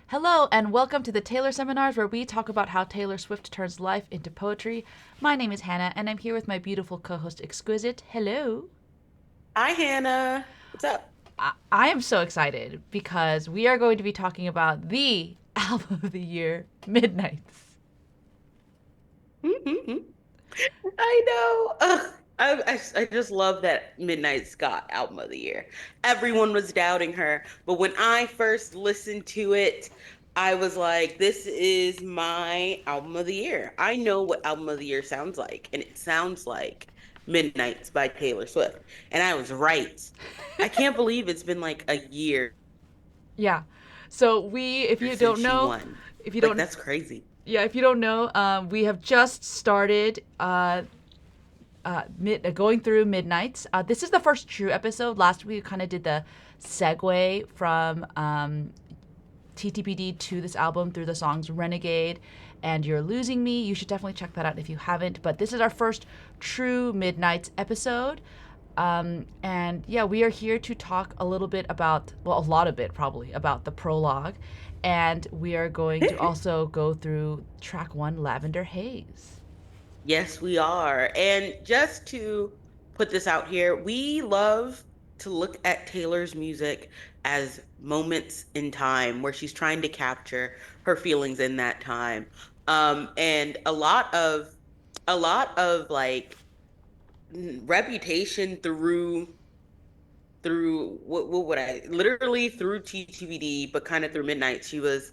Hello, and welcome to the Taylor Seminars, where we talk about how Taylor Swift turns life into poetry. My name is Hannah, and I'm here with my beautiful co host, Exquisite. Hello. Hi, Hannah. What's up? I am so excited because we are going to be talking about the album of the year, Midnights. I know. I just love that Midnight Scott album of the year. Everyone was doubting her, but when I first listened to it, I was like, this is my album of the year. I know what album of the year sounds like, and it sounds like Midnights by Taylor Swift. And I was right. I can't believe it's been like a year Yeah. So if you since don't she know, won. if you Like, don't, that's crazy. yeah, if you don't know, we have just started going through Midnights. This is the first true episode. Last week, we kind of did the segue from TTPD to this album through the songs Renegade and You're Losing Me. You should definitely check that out if you haven't. But this is our first true Midnights episode. And yeah, we are here to talk a little bit about, well, a lot of it probably, about the prologue. And we are going to also go through track one, Lavender Haze. Yes, we are. And just to put this out here, we love to look at Taylor's music as moments in time where she's trying to capture her feelings in that time. And a lot of like reputation through what would I literally through TTVD, but kind of through midnight. She was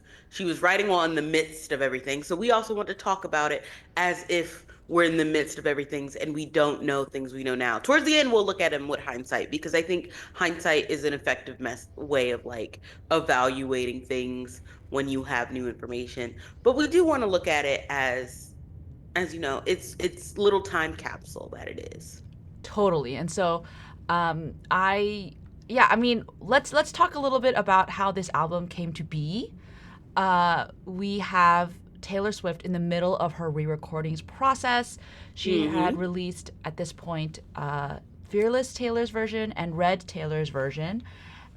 writing on the midst of everything. So we also want to talk about it as if we're in the midst of everything and we don't know things we know now. Towards the end, we'll look at them with hindsight because I think hindsight is an effective way of like evaluating things when you have new information. But we do want to look at it as you know, it's little time capsule that it is. Totally. And so, I yeah, I mean, let's talk a little bit about how this album came to be. We have Taylor Swift in the middle of her re-recordings process. She had Mm-hmm. released at this point Fearless Taylor's version and Red Taylor's version.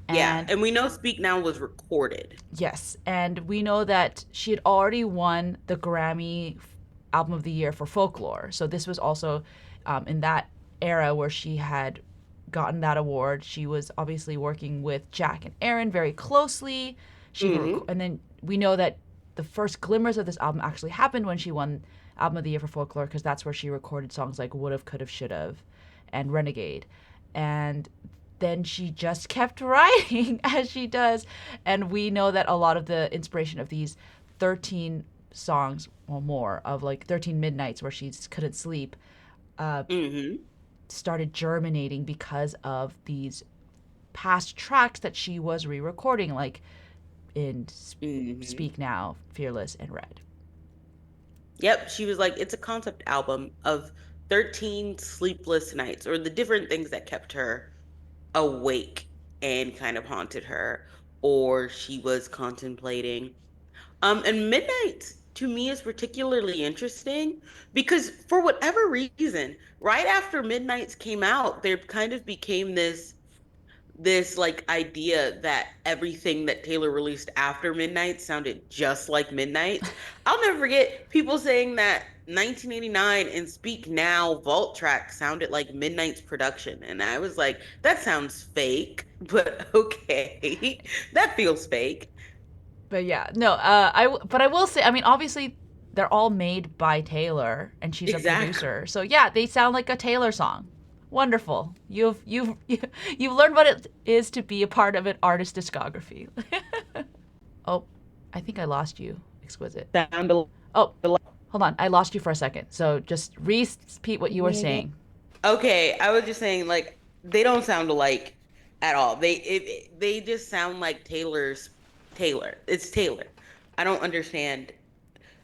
Yeah, And and we know Speak Now was recorded. yes, and we know that she had already won the Grammy Album of the Year for Folklore. So this was also in that era where she had gotten that award. She was obviously working with Jack and Aaron very closely. Hmm. And then we know that the first glimmers of this album actually happened when she won Album of the Year for Folklore, because that's where she recorded songs like Would've, Could've, Should've and Renegade. And then she just kept writing as she does. And we know that a lot of the inspiration of these 13 songs or more, of like 13 midnights where she couldn't sleep, Hmm. started germinating because of these past tracks that she was re-recording, like in Hmm. Speak Now, Fearless, and Red. Yep, she was like, it's a concept album of 13 sleepless nights, or the different things that kept her awake and kind of haunted her, or she was contemplating. And Midnight to me is particularly interesting because for whatever reason, right after Midnights came out, there kind of became this like idea that everything that Taylor released after Midnight sounded just like Midnight. I'll never forget people saying that 1989 and Speak Now Vault track sounded like Midnight's production. And I was like, that sounds fake, but okay. That feels fake. But yeah, no, but I will say, I mean, obviously they're all made by Taylor, and she's a Exactly. producer. So yeah, they sound like a Taylor song. Wonderful. You've learned what it is to be a part of an artist discography. Oh, I think I lost you, Exquisite. Sound a Oh, lot hold on, I lost you for a second. So just repeat what you were me again. saying. Okay, I was just saying like they don't sound alike at all. They just sound like Taylor. It's Taylor. I don't understand.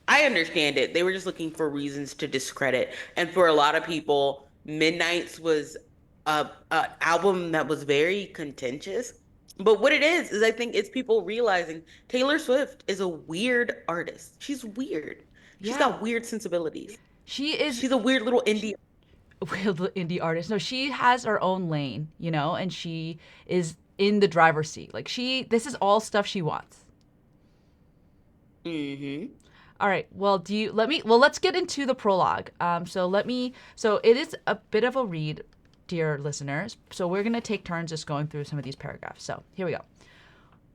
I understand it. They were just looking for reasons to discredit. And for a lot of people, Midnight's was a album that was very contentious. But what it is I think it's people realizing Taylor Swift is a weird artist. She's weird. She's Yeah, got weird sensibilities. she is She's a weird little indie. real indie artist. No, she has her own lane, and she is in the driver's seat. Like this is all stuff she wants. Mm-hmm. All right. Well, let's get into the prologue. So it is a bit of a read, dear listeners. So we're going to take turns just going through some of these paragraphs. So here we go.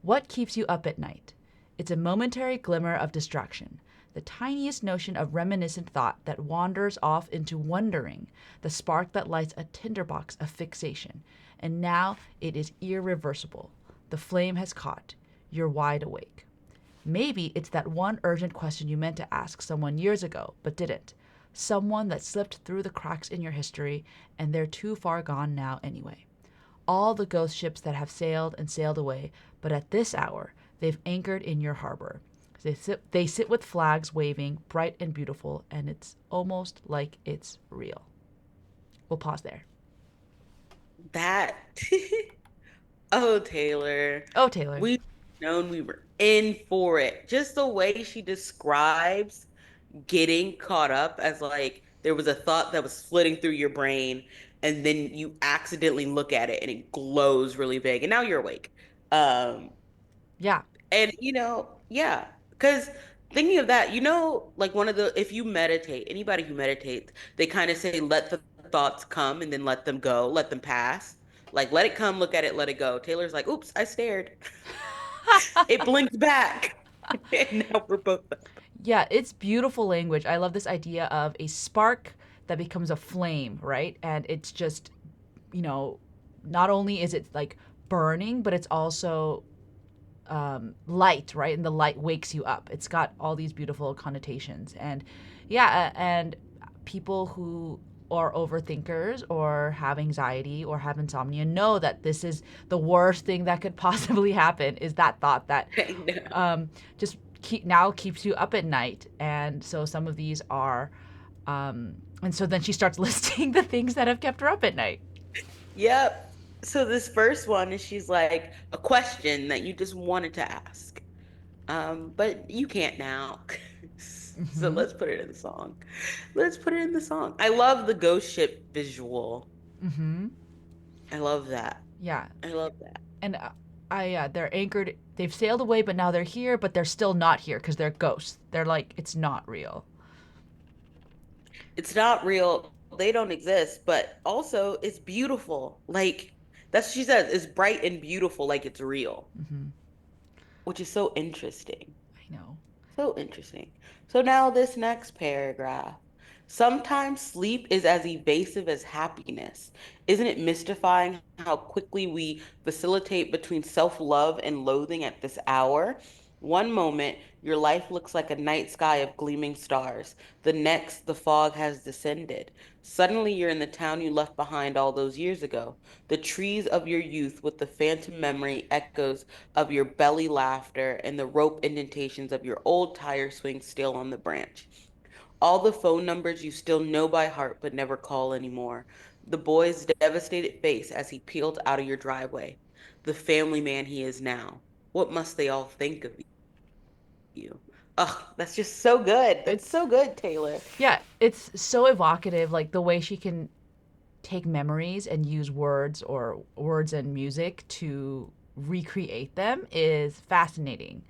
What keeps you up at night? It's a momentary glimmer of distraction, the tiniest notion of reminiscent thought that wanders off into wondering, the spark that lights a tinderbox of fixation. And now it is irreversible. The flame has caught. You're wide awake. Maybe it's that one urgent question you meant to ask someone years ago, but didn't. Someone that slipped through the cracks in your history, and they're too far gone now anyway. All the ghost ships that have sailed and sailed away, but at this hour, they've anchored in your harbor. They sit with flags waving, bright and beautiful, and it's almost like it's real. We'll pause there. That, oh, Taylor, Oh, Taylor. we've known we were in for it. Just the way she describes getting caught up as like there was a thought that was flitting through your brain, and then you accidentally look at it and it glows really big, and now you're awake. Um, Yeah. and yeah, because thinking of that, like one of the, if you meditate, anybody who meditates, they kind of say, let the thoughts come and then let them go, let them pass. Like, let it come, look at it, let it go. Taylor's like, oops, I stared. It blinked back. And now we're both up. Yeah, it's beautiful language. I love this idea of a spark that becomes a flame, right? And it's just, you know, not only is it like burning, but it's also light, right? And the light wakes you up. It's got all these beautiful connotations. And yeah, and people who are overthinkers or have anxiety or have insomnia know that this is the worst thing that could possibly happen is that thought that I know. just now keeps you up at night. And so some of these are, and so then she starts listing the things that have kept her up at night. Yep. So this first one is, she's like, a question that you just wanted to ask. But you can't now. So Mm-hmm. let's put it in the song. Let's put it in the song. I love the ghost ship visual. Mm-hmm. I love that. Yeah. I love that. And they're anchored. They've sailed away, but now they're here, but they're still not here because they're ghosts. They're like, it's not real. It's not real. They don't exist, but also it's beautiful. Like, that's what she says. It's bright and beautiful, like it's real, Mm-hmm. which is so interesting. I know. So interesting. So now this next paragraph. Sometimes sleep is as evasive as happiness. Isn't it mystifying how quickly we facilitate between self-love and loathing at this hour? One moment, your life looks like a night sky of gleaming stars. The next, the fog has descended. Suddenly, you're in the town you left behind all those years ago. The trees of your youth with the phantom memory echoes of your belly laughter and the rope indentations of your old tire swing still on the branch. All the phone numbers you still know by heart but never call anymore. The boy's devastated face as he peeled out of your driveway. The family man he is now. What must they all think of you? Oh, that's just so good. That's It's so good, Taylor. Yeah, it's so evocative. Like the way she can take memories and use words and music to recreate them is fascinating.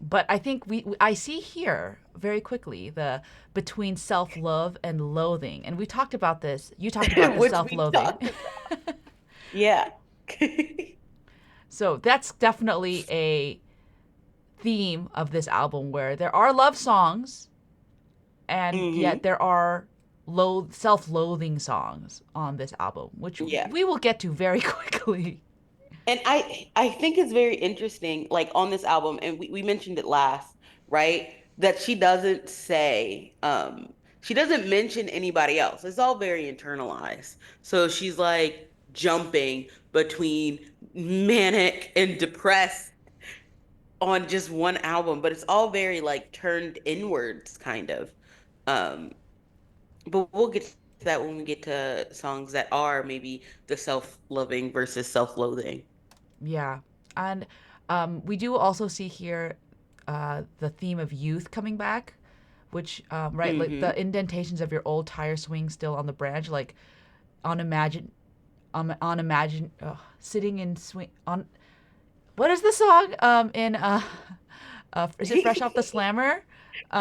But I think I see here very quickly the between self love and loathing, and we talked about this. You talked about the Which self we loathing. talked about. Yeah. So that's definitely a theme of this album where there are love songs and yet Hmm. there are self-loathing songs on this album, which Yeah. we will get to very quickly. And I think it's very interesting, like on this album, and we mentioned it last, right? That she doesn't mention anybody else. It's all very internalized. So she's like jumping between manic and depressed on just one album, but it's all very like turned inwards kind of. Um, but we'll get to that when we get to songs that are maybe the self-loving versus self-loathing. Yeah, and we do also see here the theme of youth coming back, which right, like the Hmm. indentations of your old tire swing still on the branch, like on imagine on imagine sitting in swing on what is the song in Is it Fresh Off the Slammer?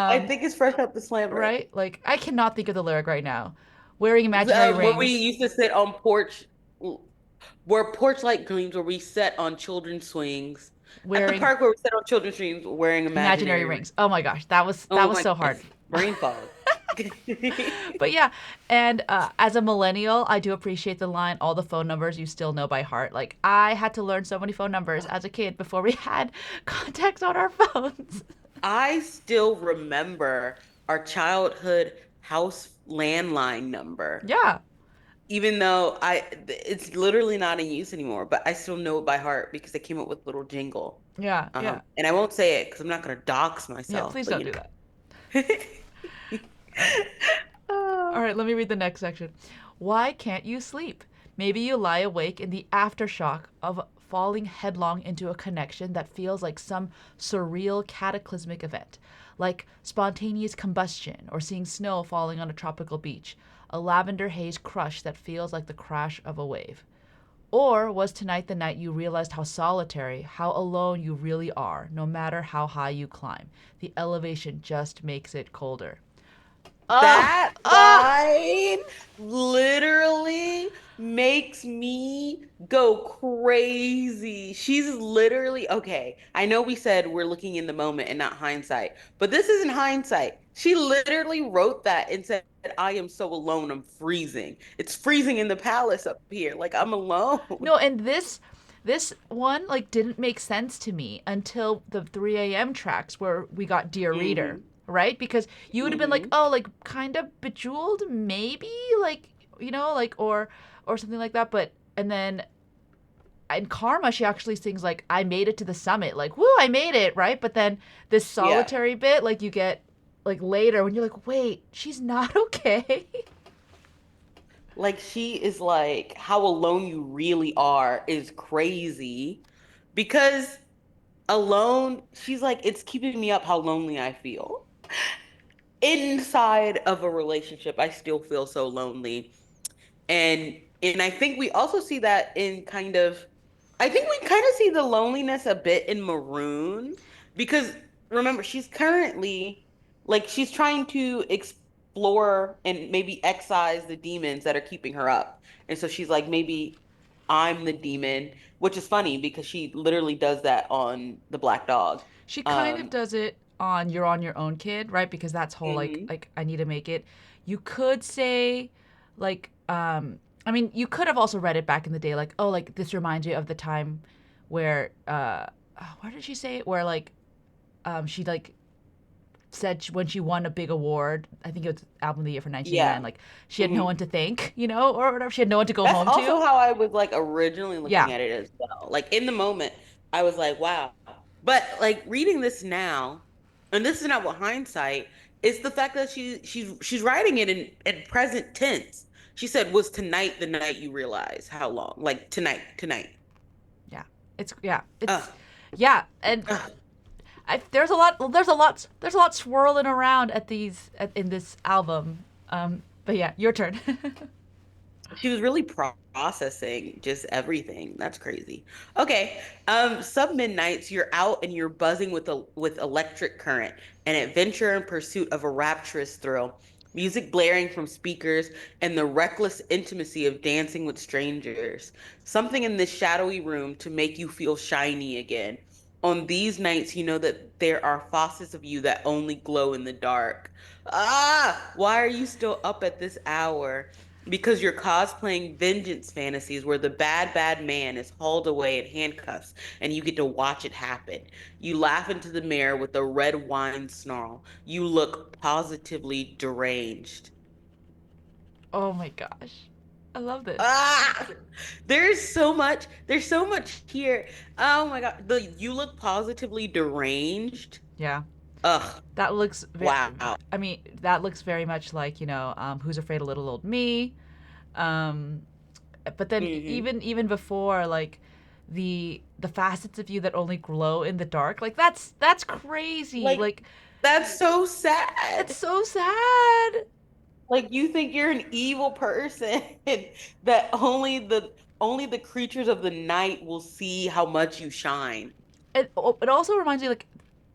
I Um, think it's fresh out the slammer. right? Like I cannot think of the lyric right now. Wearing imaginary Where we rings, used to sit on porch, where porch light gleams, where we sat on children's swings. At the wearing park where we sat on children's swings wearing imaginary imaginary rings. rings. Oh my gosh, that Oh was my so hard. gosh, brain fog. But yeah, and as a millennial, I do appreciate the line, all the phone numbers you still know by heart. Like, I had to learn so many phone numbers as a kid before we had contacts on our phones. I still remember our childhood house landline number, Yeah, even though it's literally not in use anymore, but I still know it by heart because they came up with little jingle. yeah, yeah, And I won't say it because I'm not going to dox yeah. myself, Please but don't you do that. know. All right. All Oh. right, let me read the next section. Why can't you sleep? Maybe you lie awake in the aftershock of falling headlong into a connection that feels like some surreal cataclysmic event, like spontaneous combustion or seeing snow falling on a tropical beach, a lavender haze crush that feels like the crash of a wave. Or was tonight the night you realized how solitary, how alone you really are, no matter how high you climb? The elevation just makes it colder. Ah! That Ah! line literally makes me go crazy. She's literally, okay, I know we said we're looking in the moment and not hindsight, but this isn't hindsight. She literally wrote that and said, I am so alone, I'm freezing. It's freezing in the palace up here. Like I'm alone. No, and this one like didn't make sense to me until the 3 a.m. tracks where we got Dear Reader, Hmm. right? Because you would have been like, Hmm. oh, like kind of bejeweled, maybe, like like or something like that. But and then in Karma, she actually sings like, "I made it to the summit," like, "Woo, I made it," right? But then this Yeah. solitary bit, like you get like later when you're like, wait, she's not okay. Like she is like, how alone you really are is crazy because alone, she's like, it's keeping me up how lonely I feel. Inside of a relationship, I still feel so lonely. And I think we also see that in kind of I think we kind of see the loneliness a bit in Maroon because remember, she's currently like she's trying to explore and maybe excise the demons that are keeping her up. And so she's like, maybe I'm the demon, which is funny because she literally does that on the Black Dog. She kind of Um, does it on You're on Your Own Kid, right? Because that's whole mhm. like I need to make it. You could say like I mean, you could have also read it back in the day like, oh, like this reminds you of the time where where did she say it? Where like she like said when she won a big award, I think it was album of the year for 1989, Yeah. like she had no Hmm. one to thank, or whatever. She had no one to go That's home also to. how I was like originally Yeah. looking at it as well. Like in the moment, I was like, wow. But like reading this now, and this is not what hindsight, is the fact that she's writing it in present tense. She said, was tonight the night you realize how long? Like tonight. Yeah. It's Ugh, yeah, and ugh. there's a lot swirling around in this album. But yeah, your turn. She was really processing just everything. That's crazy. Okay. Sub midnights, you're out and you're buzzing with electric current, an adventure in pursuit of a rapturous thrill. Music blaring from speakers and the reckless intimacy of dancing with strangers. Something in this shadowy room to make you feel shiny again. On these nights, you know that there are facets of you that only glow in the dark. Ah, why are you still up at this hour? Because you're cosplaying vengeance fantasies where the bad man is hauled away in handcuffs and you get to watch it happen. You laugh into the mirror with a red wine snarl. You look positively deranged. Oh my gosh, I love this. Ah, there's so much here. Oh my God. You look positively deranged. Yeah, Ugh, that looks very. wow. I mean, that looks very much like Who's Afraid of Little Old Me. Um, but then Hmm. even before like the facets of you that only glow in the dark, like that's crazy. Like, Like that's so it's sad. so sad. Like you think you're an evil person that only the creatures of the night will see how much you shine. It also reminds me like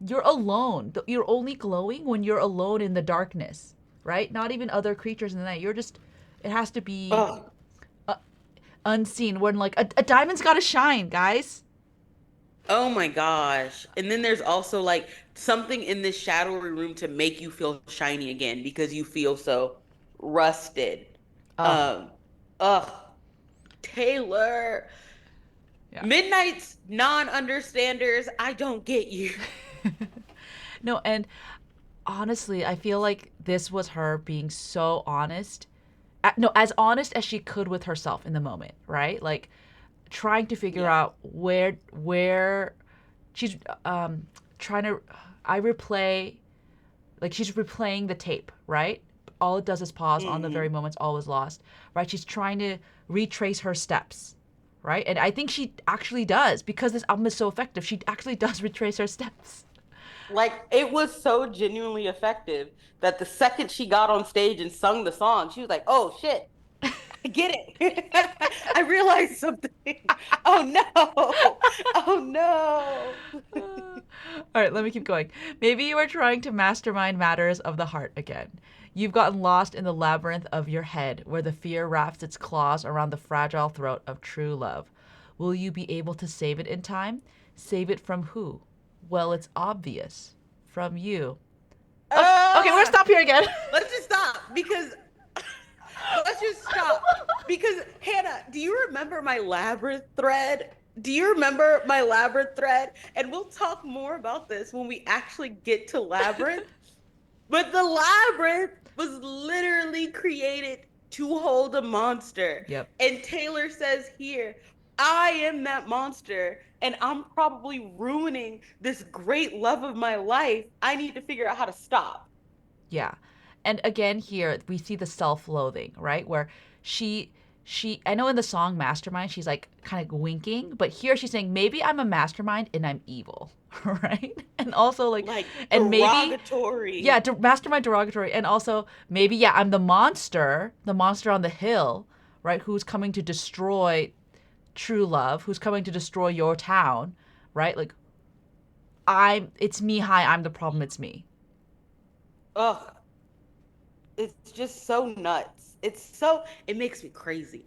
you're alone. You're only glowing when you're alone in the darkness, right? Not even other creatures in the night. You're just, it has to be Oh, uh, unseen. When like a diamond's got to shine, guys. oh my gosh. And then there's also like something in this shadowy room to make you feel shiny again because you feel so rusted. Ugh. Um, ugh, Taylor. Yeah. Midnight's non-understanders, I don't get you. No, and honestly, I feel like this was her being so honest. No, as honest as she could with herself in the moment, right? Like trying to figure Yeah. out where she's trying to I replay like she's replaying the tape, right? All it does is pause on the very Hmm. moments all was lost, right? She's trying to retrace her steps, right? And I think she actually does because this album is so effective. She actually does retrace her steps. Like it was so genuinely effective that the second she got on stage and sung the song, she was like, "Oh shit, I get it. I realized something. Oh no. Oh no." All right, let me keep going. Maybe you are trying to mastermind matters of the heart again. You've gotten lost in the labyrinth of your head where the fear wraps its claws around the fragile throat of true love. Will you be able to save it in time? Save it from who? Well, it's obvious. From you. Okay, okay, we're gonna Ah, stop here again. let's just stop because let's just stop. Because Hannah, do you remember my labyrinth thread? Do you remember my labyrinth thread? And we'll talk more about this when we actually get to labyrinth. But the labyrinth was literally created to hold a monster. Yep. And Taylor says here, I am that monster, and I'm probably ruining this great love of my life. I need to figure out how to stop. Yeah. And again here we see the self-loathing, right? Where she I know in the song Mastermind she's like kind of winking, but here she's saying maybe I'm a mastermind and I'm evil, right? And also like Like and maybe yeah, derogatory. mastermind derogatory and also maybe yeah, I'm the monster on the hill, right? Who's coming to destroy true love, who's coming to destroy your town, right? Like it's me, hi, I'm the problem, it's me. Ugh, it's just so nuts. It makes me crazy.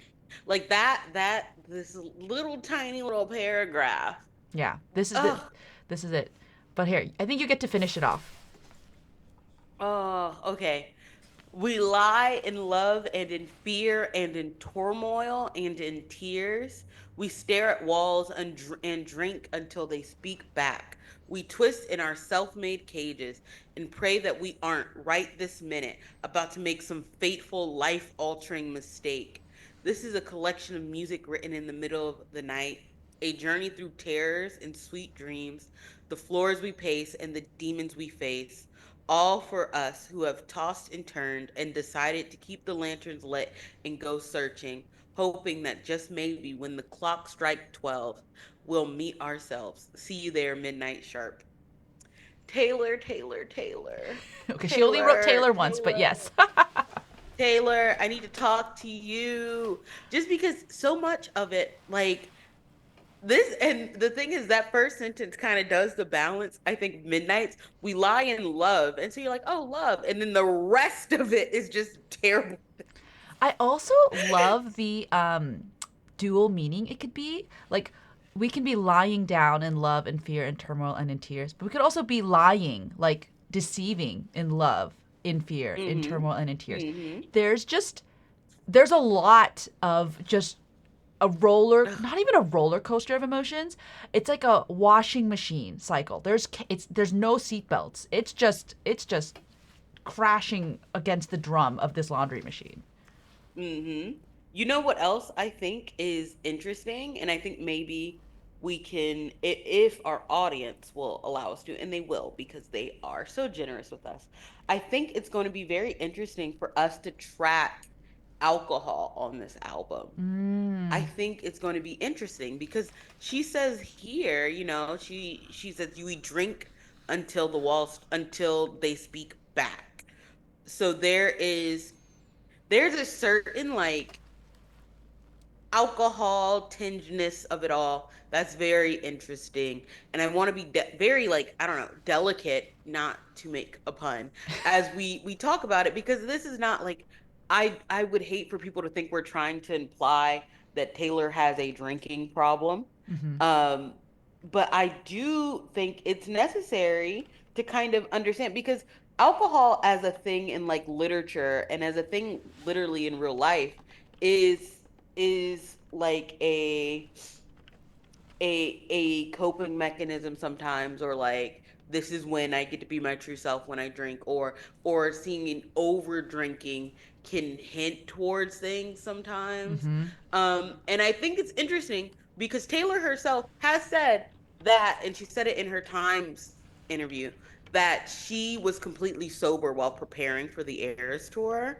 Like this little tiny little paragraph. Yeah. Ugh. This is it. But here, I think you get to finish it off. Oh, okay. We lie in love and in fear and in turmoil and in tears. We stare at walls and drink until they speak back. We twist in our self made cages and pray that we aren't right this minute about to make some fateful, life altering mistake. This is a collection of music written in the middle of the night, a journey through terrors and sweet dreams, the floors we pace and the demons we face, all for us who have tossed and turned and decided to keep the lanterns lit and go searching, hoping that just maybe when the clock strike 12, we'll meet ourselves. See you there, midnight sharp. Taylor, Taylor, Taylor, Okay, she only wrote Taylor, Taylor once, but Taylor. yes. Taylor, I need to talk to you. Just because so much of it, like this, and the thing is, that first sentence kind of does the balance. I think Midnight's, we lie in love. And so you're like, oh, love. And then the rest of it is just terrible. I also love the dual meaning it could be. Like, we can be lying down in love and fear and turmoil and in tears, but we could also be lying, like deceiving in love, in fear, in Mm-hmm. turmoil and in tears. Mm-hmm. There's just, there's a lot of just not even a roller coaster of emotions. It's like a washing machine cycle. There's no seatbelts. It's just crashing against the drum of this laundry machine. Mm-hmm. You know what else I think is interesting? And I think maybe we can, if our audience will allow us to, and they will because they are so generous with us, I think it's going to be very interesting for us to track alcohol on this album. I Mm. think it's going to be interesting because she says here, she says we drink until they speak back. So there's a certain like alcohol tingedness of it all. That's very interesting. And I want to be very like, I don't know, delicate, not to make a pun, as we talk about it, because this is not like I would hate for people to think we're trying to imply that Taylor has a drinking problem. Mm-hmm. Um, but I do think it's necessary to kind of understand, because alcohol as a thing in like literature and as a thing literally in real life is like a coping mechanism sometimes, or like this is when I get to be my true self when I drink, or seeing over drinking can hint towards things sometimes. Mm-hmm. And I think it's interesting because Taylor herself has said that, and she said it in her Times interview, that she was completely sober while preparing for the Eras tour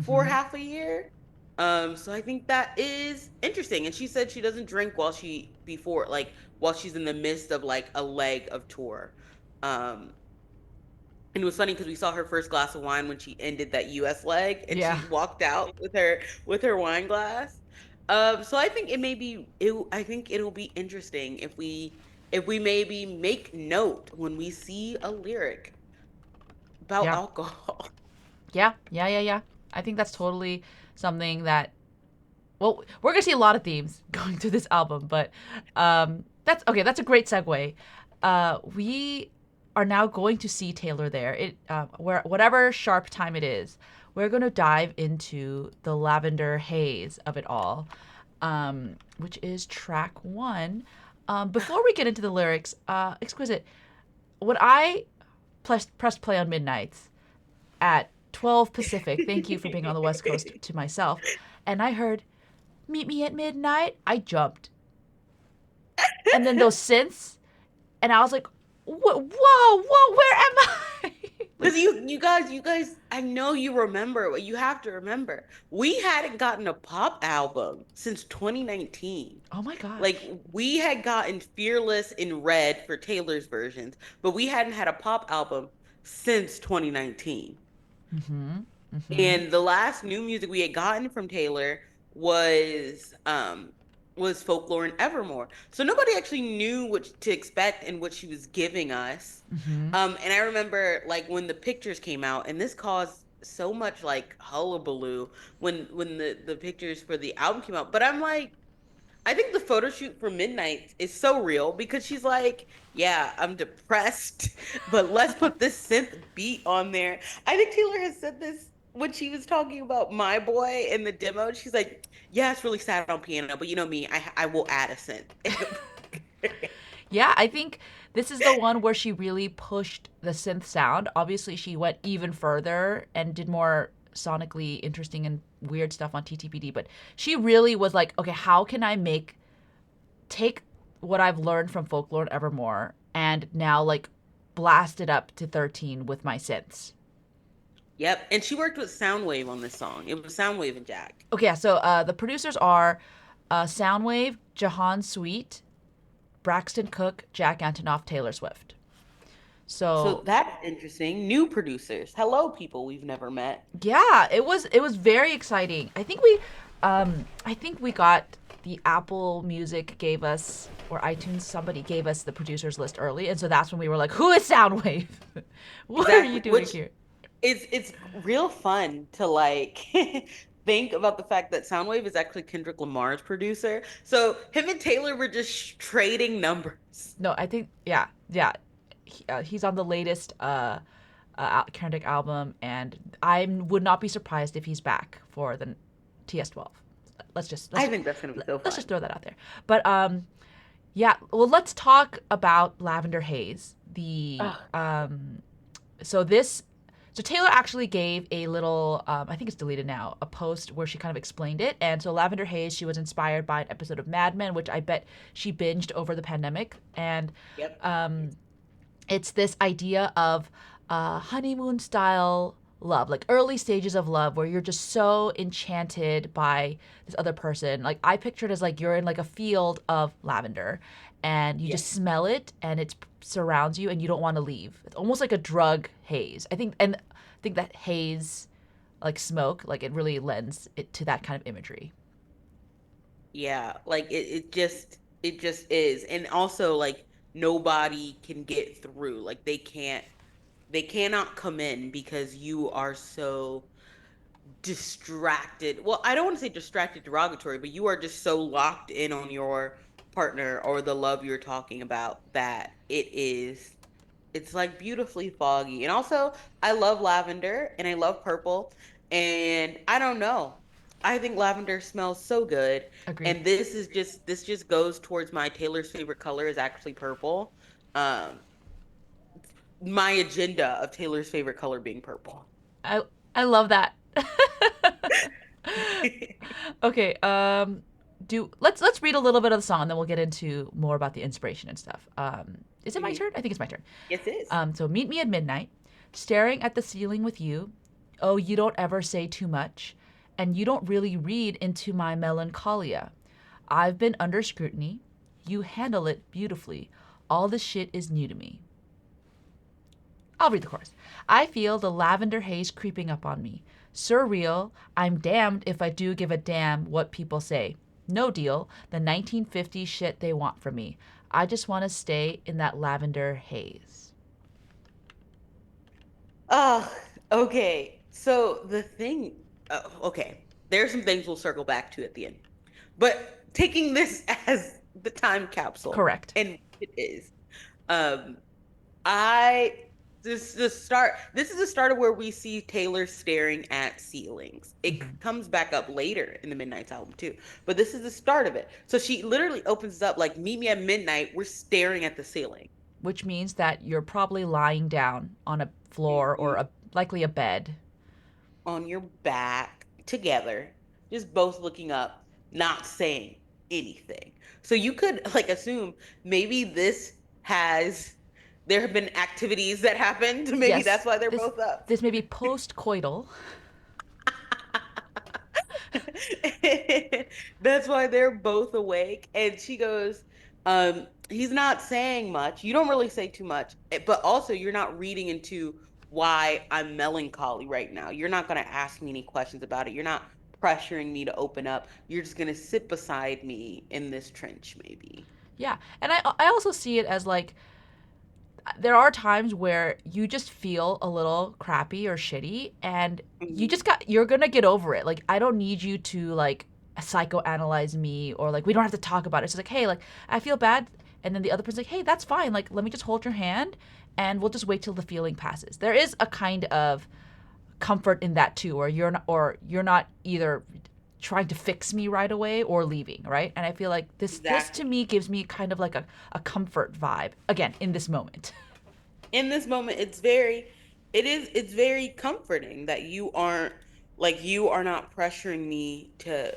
for Mm-hmm. half a year. So I think that is interesting. And she said she doesn't drink while while she's in the midst of like a leg of tour. Um, and it was funny because we saw her first glass of wine when she ended that US leg, and Yeah. she walked out with her wine glass. So I think I think it'll be interesting if we maybe make note when we see a lyric about Yeah. alcohol. Yeah. Yeah. Yeah. Yeah. I think that's totally something that, well, we're gonna see a lot of themes going through this album, but that's okay. That's a great segue. We are now going to see Taylor there. Where whatever sharp time it is, we're gonna dive into the Lavender Haze of it all, which is track one. Before we get into the lyrics, Exquisite, when I pressed play on Midnights at 12 Pacific, thank you for being on the West Coast to myself, and I heard "Meet Me at Midnight," I jumped. And then those synths, and I was like, whoa, where am I? Like, Because you guys, I know you remember what you have to remember. We hadn't gotten a pop album since 2019. oh my Like, gosh. we had gotten Fearless in Red for Taylor's versions, but we hadn't had a pop album since 2019. Mm-hmm. Mm-hmm. And the last new music we had gotten from Taylor was was Folklore and Evermore. So nobody actually knew what to expect and what she was giving us. Mm-hmm. And I remember like when the pictures came out, and this caused so much like hullabaloo when the pictures for the album came out. But I'm like, I think the photo shoot for Midnight is so real because she's like, yeah, I'm depressed, but let's put this synth beat on there. I think Taylor has said this when she was talking about My Boy in the demo. She's like, yeah, it's really sad on piano, but you know me, I will add a synth. Yeah, I think this is the one where she really pushed the synth sound. Obviously, she went even further and did more sonically interesting and weird stuff on TTPD, but she really was like, okay, how can I take what I've learned from Folklore and Evermore and now like blast it up to 13 with my synths. Yep, and she worked with Soundwave on this song. It was Soundwave and Jack. Okay, yeah, so the producers are Soundwave, Jahan Sweet, Braxton Cook, Jack Antonoff, Taylor Swift. So So that's interesting. New producers. Hello, people we've never met. yeah, it was very exciting. I think we got the Apple Music gave us, or iTunes, somebody gave us the producers list early, and so that's when we were like, who is Soundwave? What are you Exactly. doing Which here? it's real fun to like think about the fact that Soundwave is actually Kendrick Lamar's producer. So him and Taylor were just trading numbers. No, I think yeah. He's on the latest Kendrick album, and I would not be surprised if he's back for the TS12. Let's just I think that's gonna be so let's just fun. throw that out there. But yeah. Well, let's talk about Lavender Haze. The Ugh. so this so Taylor actually gave a little I think it's deleted now, a post where she kind of explained it. And so Lavender Haze, she was inspired by an episode of Mad Men, which I bet she binged over the pandemic. And Yep. it's this idea of honeymoon style love, like early stages of love where you're just so enchanted by this other person. Like I picture it as like you're in like a field of lavender and you Yeah. just smell it and it surrounds you and you don't want to leave. It's almost like a drug haze. I think that haze, like smoke, like it really lends it to that kind of imagery. Yeah, like it just is. And also like nobody can get through. Like they cannot come in because you are so distracted. Well, I don't want to say distracted derogatory, but you are just so locked in on your partner or the love you're talking about that it's like beautifully foggy. And also, I love lavender and I love purple. And I don't know. I think lavender smells so good. Agreed. And this just goes towards my Taylor's favorite color is actually purple. Um, my agenda of Taylor's favorite color being purple. I I love that. Okay, do let's read a little bit of the song, and then we'll get into more about the inspiration and stuff. Is it my Mhm. turn? I think it's my turn. Yes, it is. So meet me at midnight, staring at the ceiling with you. Oh, you don't ever say too much, and you don't really read into my melancholia. I've been under scrutiny. You handle it beautifully. All the shit is new to me. I'll read the chorus. I feel the lavender haze creeping up on me. Surreal. I'm damned if I do give a damn what people say. No deal. The 1950s shit they want from me. I just want to stay in that lavender haze. Oh, okay. So the thing, okay, there's some things we'll circle back to at the end. But taking this as the time capsule, Correct. and it is, um, I this is the start of where we see Taylor staring at ceilings. It Hmm. comes back up later in the Midnight's album too, but this is the start of it. So she literally opens up like meet me at midnight, we're staring at the ceiling. Which means that you're probably lying down on a floor or Mhm. likely a bed. On your back together, just both looking up, not saying anything. So you could like assume maybe there have been activities that happened. Maybe Yes, that's why they're this both up. this may be post-coital. That's why they're both awake. And she goes, he's not saying much. You don't really say too much, but also you're not reading into why I'm melancholy right now. You're not going to ask me any questions about it. You're not pressuring me to open up. You're just going to sit beside me in this trench, maybe. Yeah, and I also see it as like there are times where you just feel a little crappy or shitty and Mhm. you're gonna get over it. Like I don't need you to like psychoanalyze me or like we don't have to talk about it. It's just like, hey, like I feel bad, and then the other person's like, hey, that's fine. Like let me just hold your hand and we'll just wait till the feeling passes. There is a kind of comfort in that too, or you're not either trying to fix me right away or leaving, right? And I feel like this to Exactly. me gives me kind of like a comfort vibe again in this moment. In this moment it's very comforting that you are not pressuring me to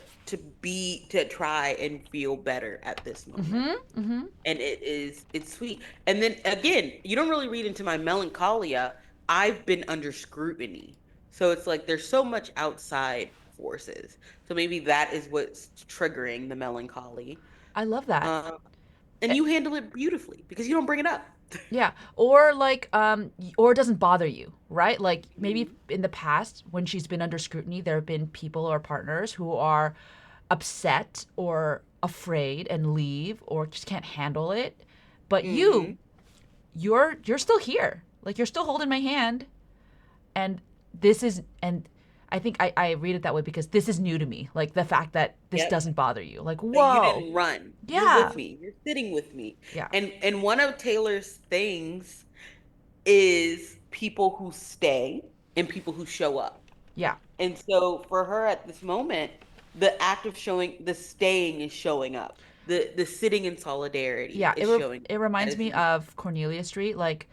try and feel better at this moment. Mm-hmm. Mm-hmm. And it's sweet. And then again, you don't really read into my melancholia. I've been under scrutiny, so it's like there's so much outside forces, so maybe that is what's triggering the melancholy. I love that. um and Eh, you handle it beautifully because you don't bring it up. yeah, or like or it doesn't bother you, right? Like maybe Mhm. in the past when she's been under scrutiny, there have been people or partners who are upset or afraid and leave or just can't handle it. But Mhm. you're still here. Like you're still holding my hand, and this is and I think I read it that way because this is new to me. Like the fact that this Yep. doesn't bother you. Like, That you whoa. didn't run. You're Yeah. with me. You're sitting with me. Yeah. And one of Taylor's things is people who stay and people who show up. Yeah. And so for her at this moment, the act of showing the staying is showing up. The sitting in solidarity Yeah, is showing it that reminds is me of Cornelia Street. Like,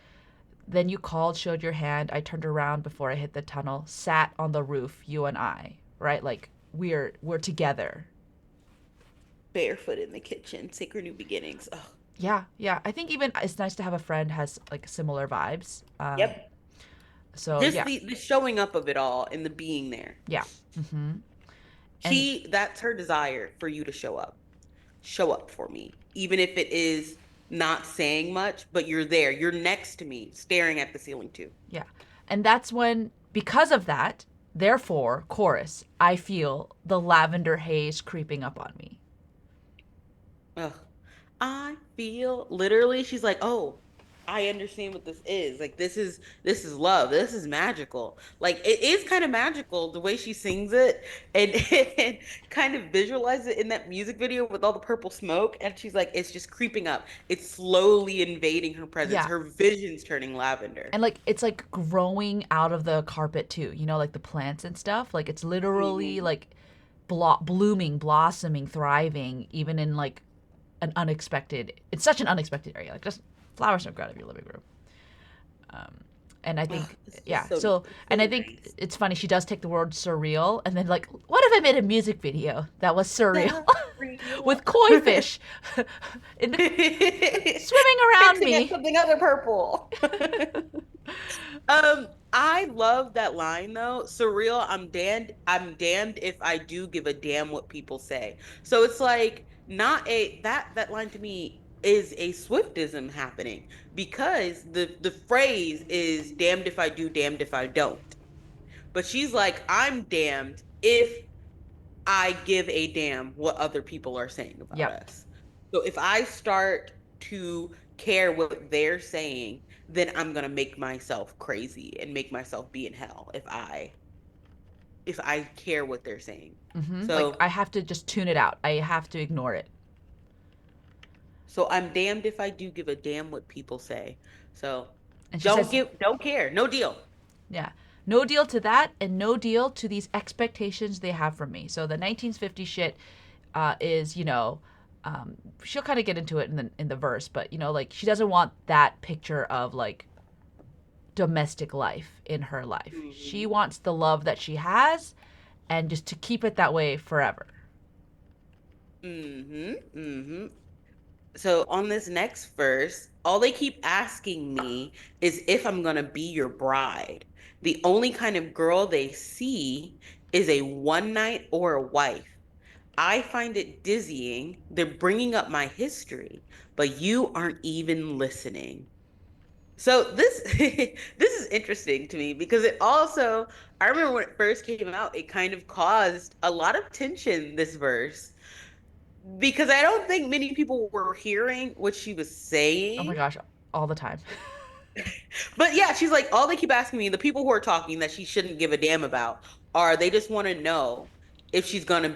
then you called, showed your hand. I turned around before I hit the tunnel, sat on the roof, you and I, right? Like, we're together. barefoot in the kitchen, sacred new beginnings. Oh, Yeah, yeah. I think even it's nice to have a friend has like similar vibes. yep. So Just yeah, the showing up of it all and the being there. yeah. Hmm. And That's her desire for you to show up. Show up for me, even if it is not saying much, but you're there. You're next to me, staring at the ceiling too. yeah, and that's when because of that, therefore, chorus. I feel the lavender haze creeping up on me. Ugh. I feel literally she's like, "Oh, I understand what this is. Like this is love. This is magical. Like it is kind of magical the way she sings it and, and kind of visualize it in that music video with all the purple smoke and she's like it's just creeping up. It's slowly invading her presence. Yeah. Her vision's turning lavender." And like it's like growing out of the carpet too, you know, like the plants and stuff. Like it's literally Hmm. like blooming, blossoming, thriving, even in like an unexpected. It's such an unexpected area. Like just flowers don't grow out of your living room. Um, and I Ugh, think, it's yeah. just so So, it's and so I think nice. it's funny. She does take the word surreal, and then like, what if I made a music video that was surreal with Real. koi fish in the swimming around Hinting at me? something other purple. I love that line though. Surreal, I'm damned if I do give a damn what people say. So it's like not a that line to me is a Swiftism happening because the phrase is damned if I do, damned if I don't. But she's like, I'm damned if I give a damn what other people are saying about Yep. us. So if I start to care what they're saying, then I'm gonna make myself crazy and make myself be in hell if I care what they're saying. Like So I have to just tune it out. I have to ignore it. so I'm damned if I do give a damn what people say. So And she says, don't care. No deal. yeah, no deal to that, and no deal to these expectations they have from me. So the 1950s shit is, you know, she'll kind of get into it in the verse, but you know, like she doesn't want that picture of like domestic life in her life. She Hmm. wants the love that she has, and just to keep it that way forever. Hmm. Hmm. So on this next verse, all they keep asking me is if I'm gonna be your bride. The only kind of girl they see is a one night or a wife. I find it dizzying. They're bringing up my history, but you aren't even listening. So this this is interesting to me because it also I remember when it first came out, it kind of caused a lot of tension, this verse, because I don't think many people were hearing what she was Oh my saying. gosh, all the time. But yeah, she's like, all they keep asking me, the people who are talking that she shouldn't give a damn about, are they just want to know if she's gonna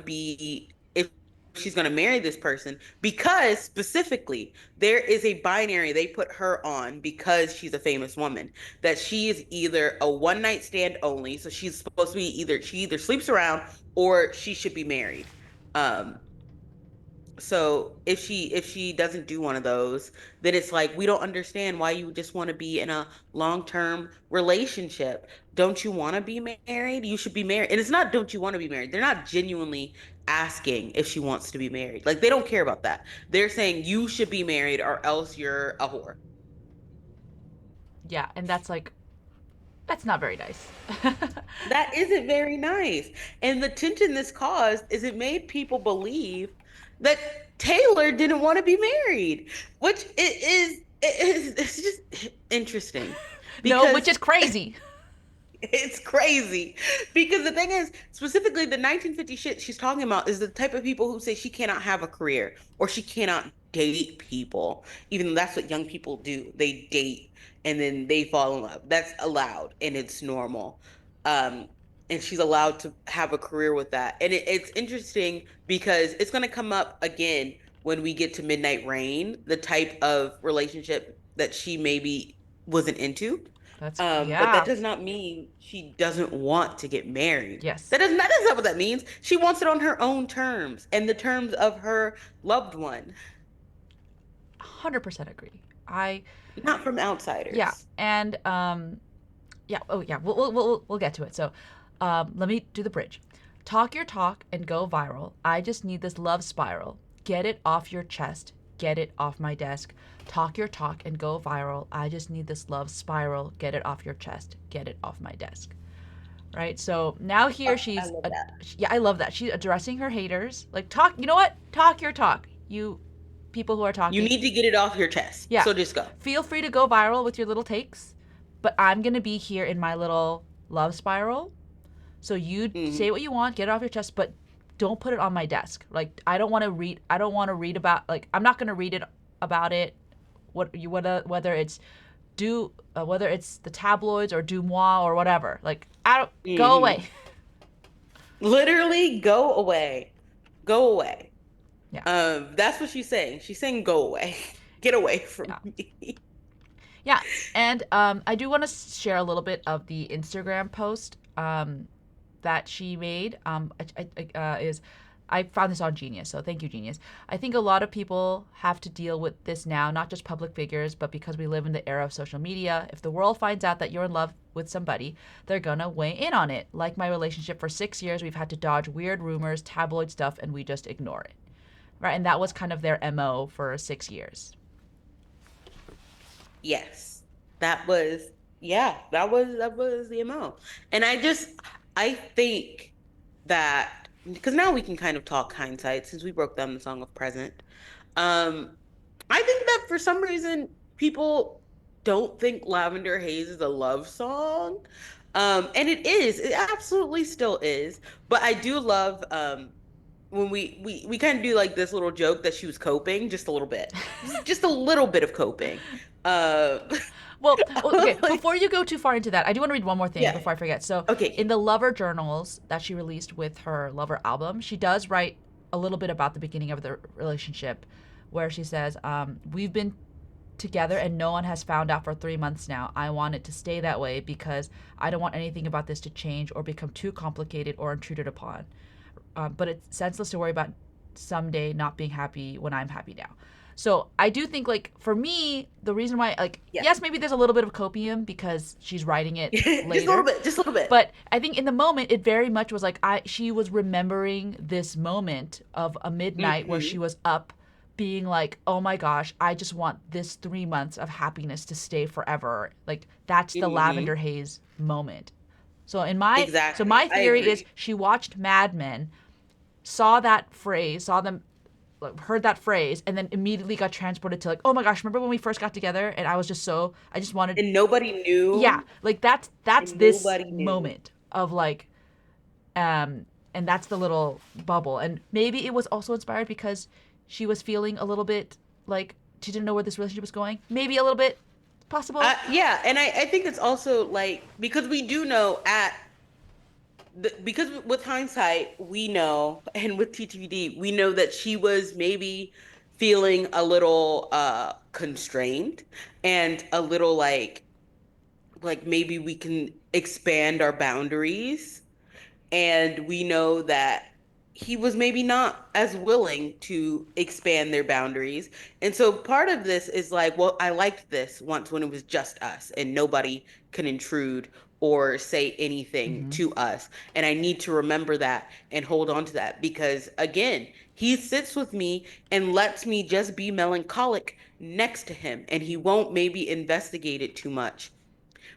marry this person, because specifically there is a binary they put her on because she's a famous woman, that she is either a one night stand only, so she's supposed to be either she either sleeps around or she should be married. Um, so if she doesn't do one of those, then it's like we don't understand why you just want to be in a long-term relationship. Don't you want to be married? You should be married. And it's not don't you want to be married. They're not genuinely asking if she wants to be married. Like they don't care about that. They're saying you should be married or else you're a whore. Yeah, and that's like that's not very nice. That isn't very nice. And the tension this caused is it made people believe that Taylor didn't want to be married, which it's just interesting No, which because is crazy. it's crazy. Because the thing is, specifically the 1950 shit she's talking about is the type of people who say she cannot have a career or she cannot date people, even though that's what young people do. They date and then they fall in love. That's allowed and it's normal. Um, and she's allowed to have a career with that. And it's interesting because it's going to come up again when we get to Midnight Rain, the type of relationship that she maybe wasn't into. That's But that yeah. does not mean she doesn't want to get married. Yes. That is not what that means. She wants it on her own terms and the terms of her loved one, 100% agree. I not from yeah, outsiders. and yeah, oh yeah, we'll get to it. So, let me do the bridge. Talk your talk and go viral. I just need this love spiral. Get it off your chest. Get it off my desk. Talk your talk and go viral. I just need this love spiral. Get it off your chest. Get it off my desk. Right? So now here I she's, love that. yeah, I love that. She's addressing her haters. Like, talk, you know what? Talk your talk. You people who are You talking. need to get it off your chest. Yeah. So just go. Feel free to go viral with your little takes, but I'm going to be here in my little love spiral. So you Hmm. say what you want, get it off your chest, but don't put it on my desk. Like I don't want to read. I don't want to read about. Like I'm not going to read it about it. Whether it's whether it's the tabloids or Dumois or whatever. Like I don't go Hmm. away. Literally, go away. Go away. Yeah, That's what she's saying. She's saying go away. Get away from yeah, me. yeah. And I do want to share a little bit of the Instagram post that she made. Is I found this on Genius, so thank you, Genius. I think a lot of people have to deal with this now, not just public figures, but because we live in the era of social media. If the world finds out that you're in love with somebody, they're gonna weigh in on it. Like my relationship for 6 years, we've had to dodge weird rumors, tabloid stuff, and we just ignore it. Right? And that was kind of their MO for 6 years. Yes. That was yeah, that was the amount. And I think that because now we can kind of talk hindsight since we broke down the song of present. Um I think that for some reason people don't think Lavender Haze is a love song. And it is. It absolutely still is. But I do love when we kind of do like this little joke that she was coping just a little bit. Just a little bit of coping. Uh Okay, like before you go too far into that, I do want to read one more thing yeah. before I forget. So, in Okay. the Lover journals that she released with her Lover album, she does write a little bit about the beginning of the relationship, where she says, we've been together and no one has found out for 3 months now. I want it to stay that way because I don't want anything about this to change or become too complicated or intruded upon. But it's senseless to worry about someday not being happy when I'm happy now. So I do think, like, for me, the reason why, like, Yeah. yes, maybe there's a little bit of copium because she's writing it Just a little later, bit, just a little bit. but I think in the moment it very much was like she was remembering this moment of a midnight where she Hmm. was up being like, oh my gosh, I just want this 3 months of happiness to stay forever. Like that's the Lavender Hmm. Haze moment. So Exactly. my I theory is agree. she watched Mad Men, saw that phrase, saw them, like, heard that phrase, and then immediately got transported to like, oh my gosh, remember when we first got together and I just wanted, And nobody yeah, knew. like that's And this nobody knew. moment of like, and that's the little bubble, and maybe it was also inspired because she was feeling a little bit like she didn't know where this relationship was going, maybe a little bit possible. Yeah, and I think it's also like because we do know because with hindsight we know, and with TTVD we know that she was maybe feeling a little constrained and a little like maybe we can expand our boundaries, and we know that he was maybe not as willing to expand their boundaries. And so part of this is like, well, I liked this once when it was just us and nobody can intrude or say anything Mm-hmm. to us. And I need to remember that and hold on to that because, again, he sits with me and lets me just be melancholic next to him, and he won't maybe investigate it too much.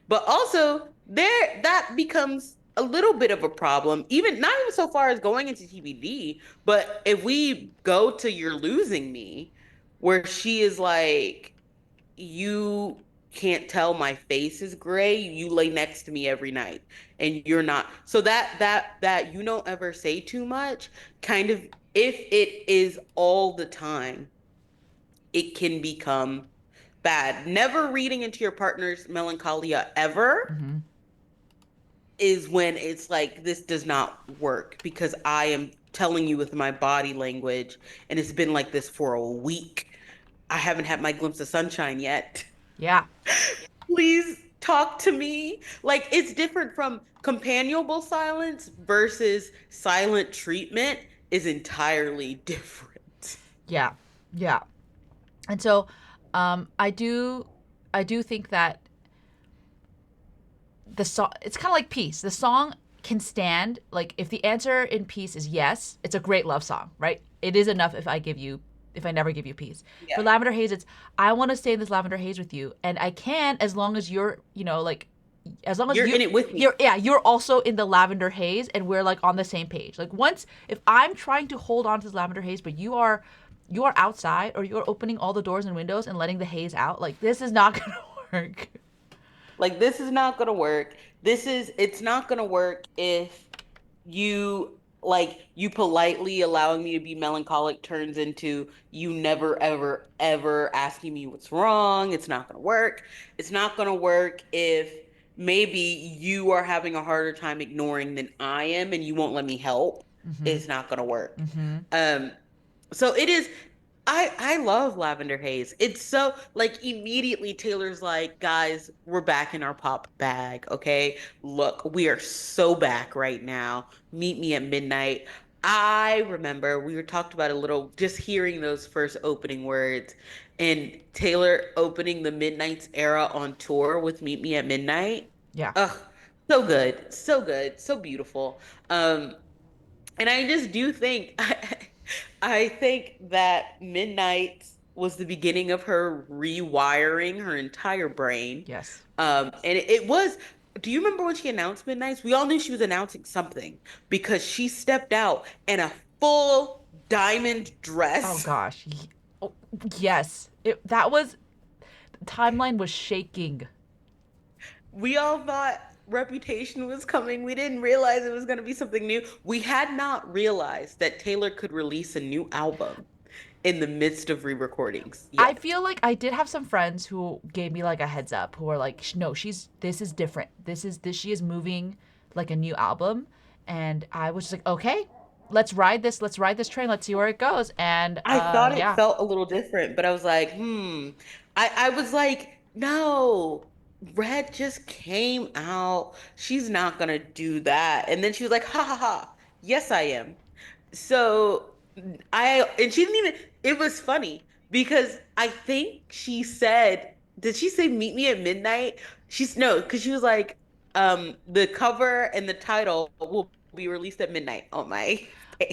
But also, there that becomes a little bit of a problem, even not even so far as going into TBD, but if we go to You're Losing Me, where she is like, you can't tell my face is gray, you lay next to me every night and you're not. So that you don't ever say too much, kind of if it is all the time, it can become bad. Never reading into your partner's melancholia ever Mm-hmm. is when it's like this does not work because I am telling you with my body language and it's been like this for a week. I haven't had my glimpse of sunshine yet. Yeah. Please talk to me. Like it's different from companionable silence versus silent treatment is entirely different. Yeah. Yeah. And so I do think that the song, it's kind of like Peace. The song can stand, like if the answer in Peace is yes, it's a great love song, right? It is enough if I never give you peace. For Yeah. Lavender Haze, it's I want to stay in this Lavender Haze with you, and I can as long as you're, like, as long as You're in it with me. you're also in the Lavender Haze and we're like on the same page. Like once if I'm trying to hold on to this Lavender Haze, but you are outside or you're opening all the doors and windows and letting the haze out, like this is not gonna work. Like this is not going to work. It's not going to work if you like you politely allowing me to be melancholic turns into you never ever ever asking me what's wrong. It's not going to work. It's not going to work if maybe you are having a harder time ignoring than I am and you won't let me help. Mm-hmm. It's not going to work. Mm-hmm. Um so it is. I love Lavender Haze. It's so like immediately Taylor's like, guys, we're back in our pop bag, okay? Look, we are so back right now. Meet me at midnight. I remember we were talked about a little just hearing those first opening words and Taylor opening the Midnight's era on tour with Meet Me at Midnight. Yeah. Ugh, so good, so good, so beautiful. And I just do think I think that Midnight was the beginning of her rewiring her entire brain. Yes. And it was, do you remember when she announced Midnights? We all knew she was announcing something because she stepped out in a full diamond Oh dress. gosh. Oh, yes. That was timeline was shaking. We all thought Reputation was coming. We didn't realize it was going to be something new. We had not realized that Taylor could release a new album in the midst of re-recordings I yet. feel like I did have some friends who gave me like a heads up who were like, No, she's this is different. This she is moving like a new album." And I was just like, "Okay, let's ride this train. Let's see where it goes." And I thought it yeah. felt a little different, but I was like, hmm. I was like, no, Red just came out. She's not gonna do that. And then she was like, ha ha ha. Yes, I am. So and she didn't even, it was funny because I think she said, did she say meet me at midnight? She's no, because she was like, the cover and the title will be released at midnight on my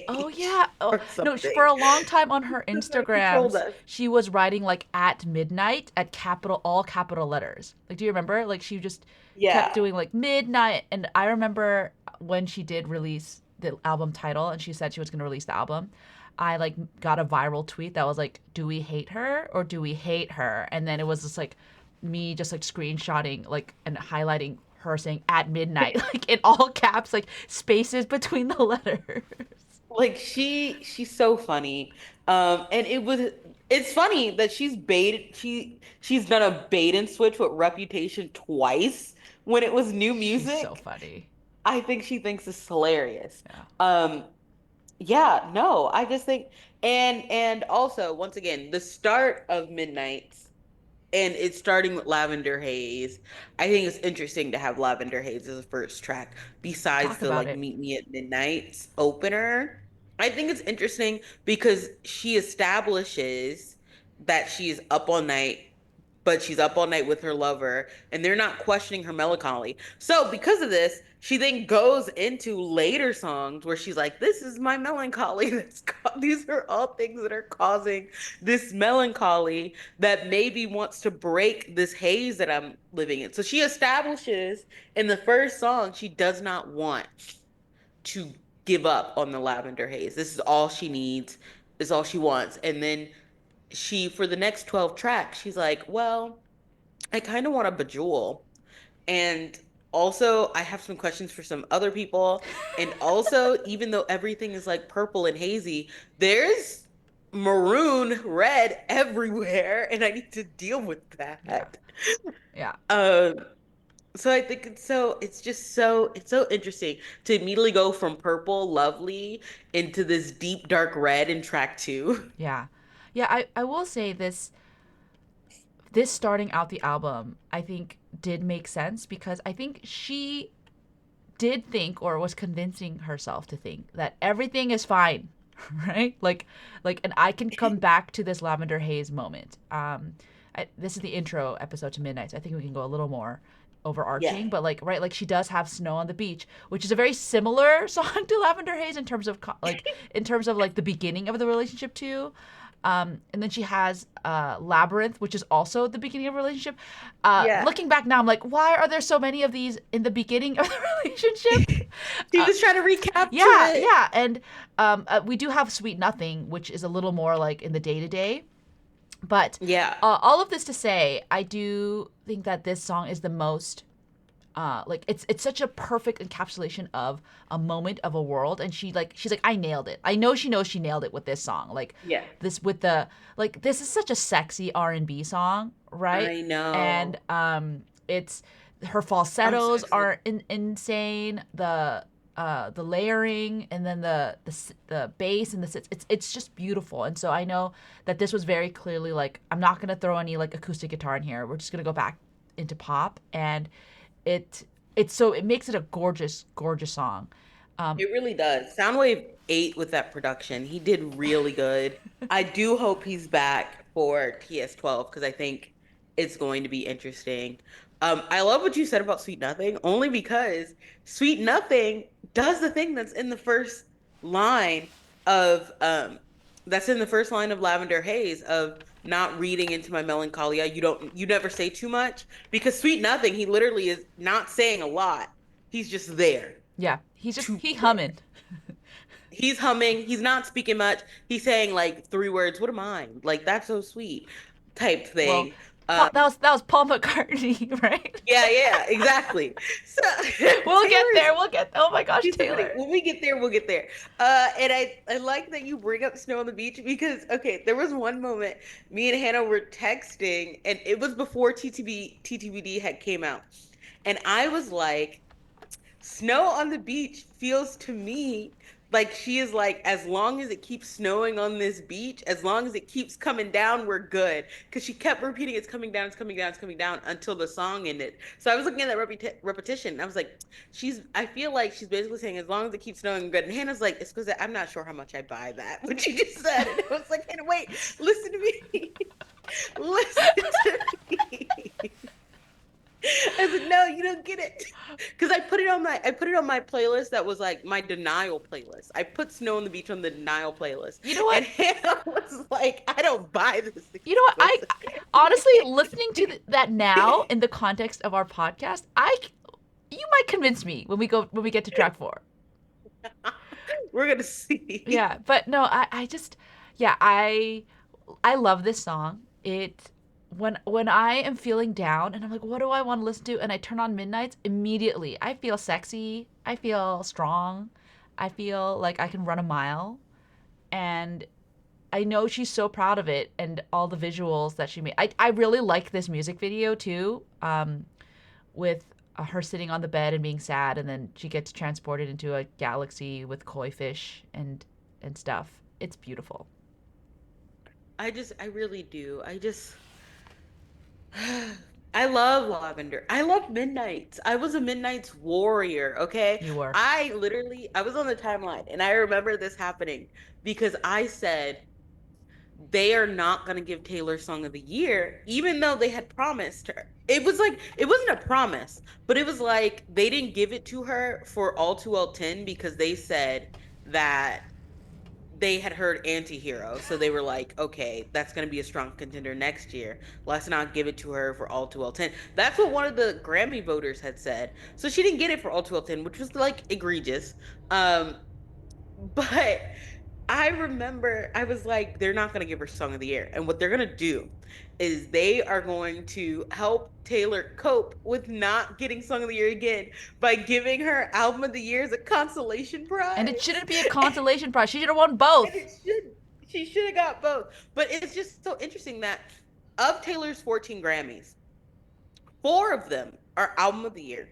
Oh page yeah. Oh or no, for something. a long time on her That's what she told Instagrams, us. she was writing like at midnight at capital all capital letters. Like do you remember? Like she just kept Yeah. doing like midnight, and I remember when she did release the album title and she said she was going to release the album. I like got a viral tweet that was like, "Do we hate her or do we hate her?" And then it was just like me just like screenshotting like and highlighting her saying at midnight like in all caps, like spaces between the letters. Like she's so funny. And it's funny that she's done a bait and switch with Reputation twice when it was new She's so music. funny. I think she thinks it's hilarious. Yeah. Um yeah, no, I just think and also once again, the start of Midnight and it's starting with Lavender Haze. I think it's interesting to have Lavender Haze as a first track, besides Talk the about like it. Meet Me at Midnight's opener. I think it's interesting because she establishes that she's up all night, but she's up all night with her lover, and they're not questioning her melancholy. So, because of this, she then goes into later songs where she's like, "This is my melancholy. These are all things that are causing this melancholy that maybe wants to break this haze that I'm living in." So she establishes in the first song she does not want to give up on the lavender haze. This is all she needs. This is all she wants. And then for the next 12 tracks, she's like, well, I kind of want a bejewel. And also, I have some questions for some other people. And also, even though everything is like purple and hazy, there's maroon, red everywhere, and I need to deal with Yeah. that. Yeah. Um, so I think it's so interesting to immediately go from purple, lovely, into this deep dark red in track two. Yeah. Yeah, I will say this starting out the album, I think did make sense because I think she did think or was convincing herself to think that everything is fine, right? And I can come back to this Lavender Haze moment. This is the intro episode to Midnights. I think we can go a little more Yeah. overarching, but like right, like she does have snow on the beach, which is a very similar song to Lavender Haze in terms of like the beginning of the relationship too. And then she has Labyrinth, which is also the beginning of a relationship. Yeah. Looking back now, I'm like, why are there so many of these in the beginning of the relationship? She was trying to recapture Yeah, it. yeah. And we do have Sweet Nothing, which is a little more like in the day to day. But Yeah. all of this to say, I do think that this song is the most like it's such a perfect encapsulation of a moment of a world, and she's like, I nailed it. I know she knows she nailed it with this song. Like Yeah. this with the like this is such a sexy R&B song, right? I And know. it's her I'm so falsettos excited. are insane. The layering, and then the bass and the sits, it's just beautiful. And so I know that this was very clearly like, I'm not gonna throw any like acoustic guitar in here. We're just gonna go back into pop, and it it makes it a gorgeous, gorgeous song. It really does. Soundwave ate with that production. He did really good. I do hope he's back for TS12 because I think it's going to be interesting. I love what you said about Sweet Nothing, only because Sweet Nothing does the thing line of that's in the first line of Lavender Haze of not reading into my melancholia. You never say too much because Sweet Nothing, he literally is not saying a lot. He's just there Yeah, he's just to he pray. humming. He's humming. He's not speaking much. He's saying like three words. What am I? Like that's so sweet, type Well, thing. that was Paul McCartney, right? Yeah, yeah, exactly. So We'll get Taylor's there. We'll get. Oh my gosh, he's so funny. Taylor. When we get there, we'll get there. And I like that you bring up snow on the beach because okay, there was one moment me and Hannah were texting, and it was before TTBD had came out, and I was like, snow on the beach feels to me like she is like, as long as it keeps snowing on this beach, as long as it keeps coming down, we're good. Because she kept repeating, it's coming down, it's coming down, it's coming down until the song ended. So I was looking at that repetition. And I was like, I feel like she's basically saying, as long as it keeps snowing, good. And Hannah's like, it's because I'm not sure how much I buy that, what she just said. And I was like, Hannah, wait, listen to me. Listen to me. I was like, no, you don't get it. Because I put it on my playlist that was like my denial playlist. I put Snow on the Beach on the denial playlist. You know And what? Hannah was like, I don't buy this You know what? I explicit. honestly, listening to that now in the context of our podcast, I you might convince me when we get to track 4. We're gonna see. Yeah, but no, I just, yeah, I love this song. It when I am feeling down and I'm like, what do I want to listen to? And I turn on Midnights, immediately I feel sexy. I feel strong. I feel like I can run a mile. And I know she's so proud of it and all the visuals that she made. I really like this music video too, with her sitting on the bed and being sad, and then she gets transported into a galaxy with koi fish and stuff. It's beautiful. I really do. I love Lavender. I love Midnights. I was a Midnights warrior, okay? You were. I was on the timeline and I remember this happening because I said they are not going to give Taylor Song of the Year, even though they had promised her. It was like, it wasn't a promise, but it was like they didn't give it to her for All Too Well 10 because they said that they had heard Antihero. So they were like, okay, that's going to be a strong contender next year. Let's not give it to her for All Too Well 10. That's what one of the Grammy voters had said. So she didn't get it for All Too Well 10, which was like egregious. Um, but I remember I was like, they're not going to give her Song of the Year. And what they're going to do is they are going to help Taylor cope with not getting Song of the Year again by giving her Album of the Year as a consolation And it prize. shouldn't be a consolation prize. She should have won And both. it should, she should have got both. But it's just so interesting that of Taylor's 14 Grammys, four of them are Album of the Year.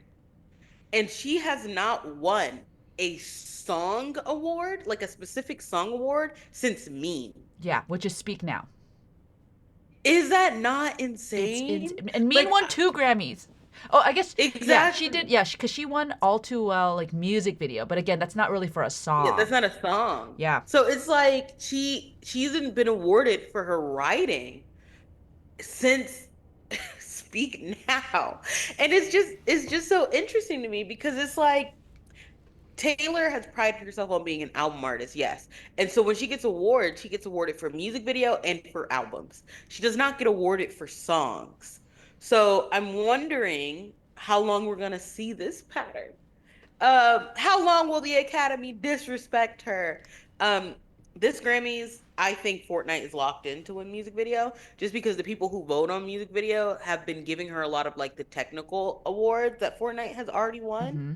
And she has not won a song award, like a specific song award, since Mean. Yeah, which is Speak Now. Is that not It's in, insane? and Mean Like, won 2 Grammys. Oh, I guess, yeah, she did. exactly. Yeah, because she won All Too Well, like, music video. But again, that's not really for a Yeah, that's song. not a song. Yeah. So it's like she hasn't been awarded for her writing since Speak Now. And it's just so interesting to me because it's like Taylor has prided herself on being an album artist, yes. And so when she gets awards, she gets awarded for music video and for albums. She does not get awarded for songs. So I'm wondering how long we're gonna see this pattern. How long will the Academy disrespect her? Um, this Grammys, I think Fortnite is locked in to win music video just because the people who vote on music video have been giving her a lot of like the technical awards that Fortnite has already won. Mm-hmm.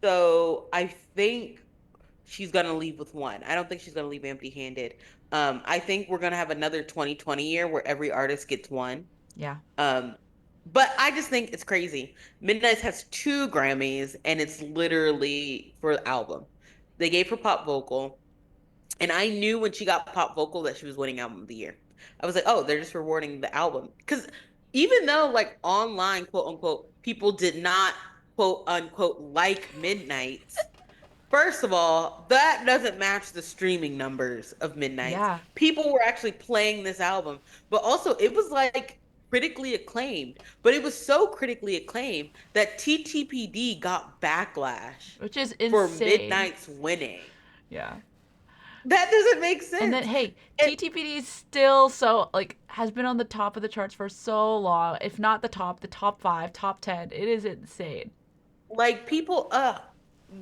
So I think she's gonna leave with one. I don't think she's gonna leave empty-handed. I think we're gonna have another 2020 year where every artist gets one. Yeah. Um, but I just think it's crazy. Midnight's has two Grammys, and it's literally for album. They gave her pop vocal, and I knew when she got pop vocal that she was winning album of the year. I was like, oh, they're just rewarding the album. Because even though, like, online, quote unquote, people did not, quote unquote, like Midnight's, first of all, that doesn't match the streaming numbers of Midnight's. Yeah. People were actually playing this album, but also it was like critically acclaimed. But it was so critically acclaimed that TTPD got backlash Which is for insane. Midnight's winning. Yeah. That doesn't make And then sense. hey, And TTPD is still so like has been on the top of the charts for so long. If not the top 5, top 10. It is insane. like people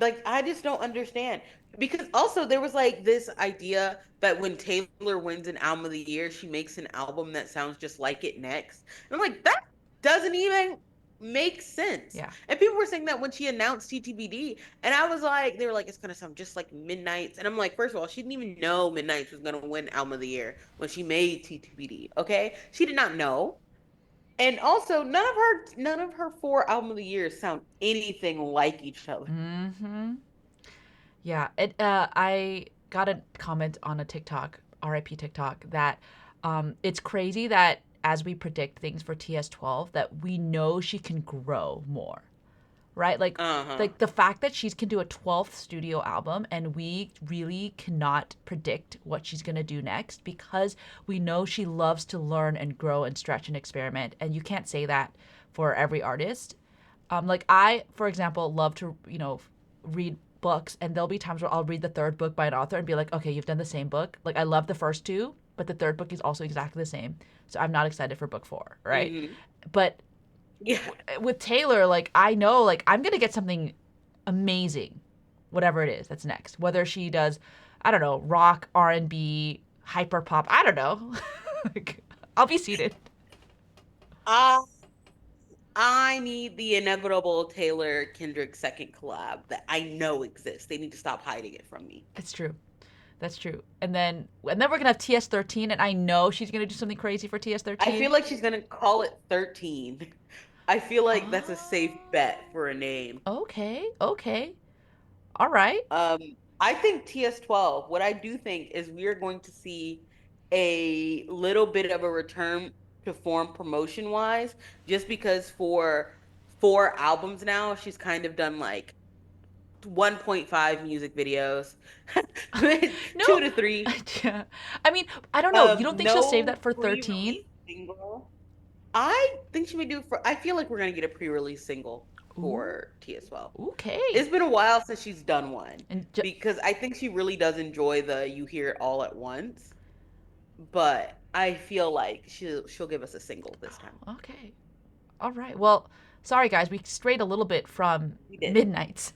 like I just don't understand because also there was like this idea that when Taylor wins an album of the year she makes an album that sounds just like it next, and I'm like, that doesn't even make sense. Yeah. And people were saying that when she announced TTBD, and I was like, they were like, it's gonna sound just like Midnight's, and I'm like, first of all, she didn't even know Midnight's was gonna win album of the year when she made TTBD. Okay, she did not know. And also, none of her four album of the years sound anything like each other. Mm-hmm. Yeah. I got a comment on a TikTok, RIP TikTok, that it's crazy that as we predict things for TS12, that we know she can grow more. Right? Uh-huh. Like the fact that she can do a 12th studio album and we really cannot predict what she's going to do next because we know she loves to learn and grow and stretch and experiment, and you can't say that for every artist. Like I, for example, love to, read books, and there'll be times where I'll read the third book by an author and be like, okay, you've done the same book. Like I love the first two, but the third book is also exactly the same. So I'm not excited for book 4, right? Hmm. But Yeah. with Taylor, like I know, like I'm gonna get something amazing, whatever it is that's next. Whether she does, I don't know, rock, R&B, hyper pop, I don't know. Like, I'll be seated. I I need the inevitable Taylor Kendrick second collab that I know exists. They need to stop hiding it from me. It's true. That's true. And then we're gonna have TS13, and I know she's gonna do something crazy for I TS13. feel like she's gonna call it 13. I feel like that's a safe Oh, bet for a name. okay, okay, all right. Um, I think TS12, what I do think is we are going to see a little bit of a return to form promotion wise, just because for 4 albums now, she's kind of done like 1.5 music videos, two No, to three. yeah. I mean, I don't know. You don't think she'll save No that for 13? pre-release single. I think she may do for, I feel like we're gonna get a pre-release single Ooh, for TS12. okay. It's been a while since she's done one And because I think she really does enjoy the you hear it all at once. But I feel like she'll give us a single this time. okay. All right. Well, sorry guys, we strayed a little bit from We did. Midnight's,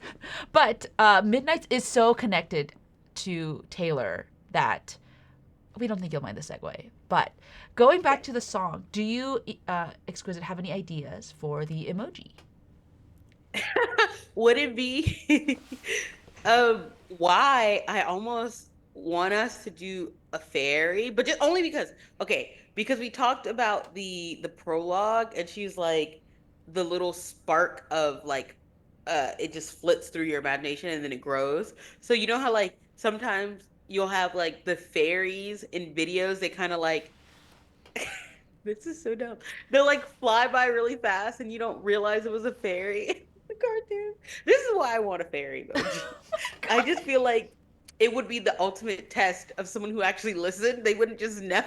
but Midnight's is so connected to Taylor that we don't think you'll mind the segue. But going back to the Yes. song, do you, Exquisite, have any ideas for the emoji? Would it be why I almost want us to do a fairy, but just only because, okay, because we talked about the prologue, and she's like the little spark of like it just flits through your imagination and then it grows. So you know how like sometimes you'll have like the fairies in videos, they kind of like this is so dumb. They'll like fly by really fast and you don't realize it was a fairy in the cartoon. This is why I want a fairy emoji. Oh my I god. just feel like it would be the ultimate test of someone who actually listened. They wouldn't just know.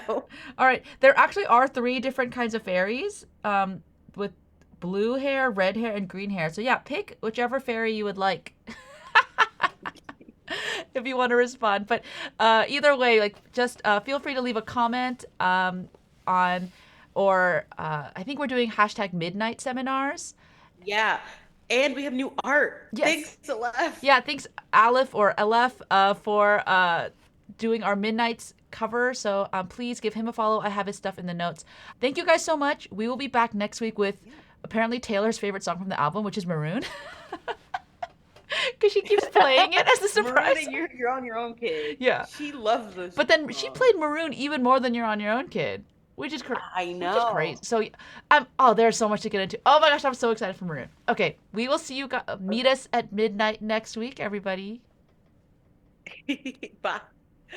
All right. There actually are 3 different kinds of fairies, with blue hair, red hair, and green hair. So yeah, pick whichever fairy you would like. If you want to respond. But either way, like just feel free to leave a comment on, or I think we're doing hashtag midnight seminars. Yeah. And we have new art. Yes. Thanks, Alef. Yeah, thanks Alef or Alef for doing our Midnights cover. So please give him a follow. I have his stuff in the notes. Thank you guys so much. We will be back next week with apparently Taylor's favorite song from the album, which is Maroon. Because she keeps playing it as a surprise. Maroon, you're on your own, kid. Yeah. She loves this. But then she played Maroon even more than You're on Your Own, Kid, which is I know. which is crazy. So there's so much to get into. Oh my gosh, I'm so excited for Maroon. Okay, we will see you guys. Meet us at midnight next week, everybody. Bye.